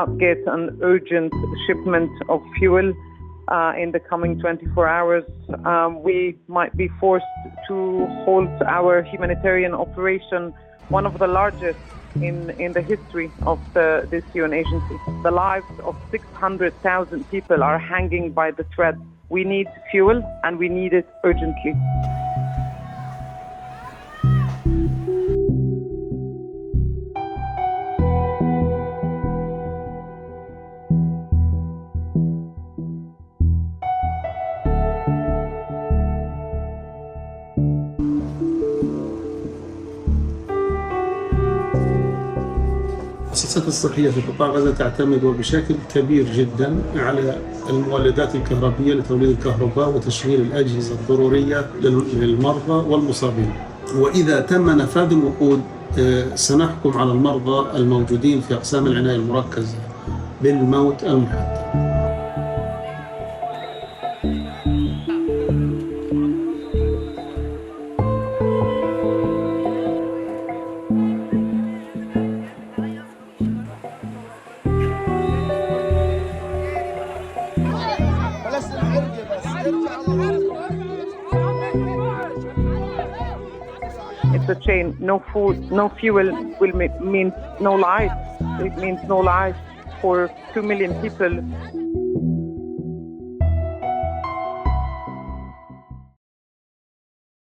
not get an urgent shipment of fuel in the coming 24 hours, we might be forced to halt our humanitarian operation, one of the largest in the history of this UN agency. The lives of 600,000 people are hanging by the thread. We need fuel and we need it urgently. المؤسسات الصحية في قطاع غزة تعتمد بشكل كبير جدا على المولدات الكهربية لتوليد الكهرباء وتشغيل الأجهزة الضرورية للمرضى والمصابين. وإذا تم نفاذ الوقود سنحكم على المرضى الموجودين في أقسام العناية المركزة بالموت المحتم. It's a chain. No food, no fuel will mean no life. It means no life for 2 million people.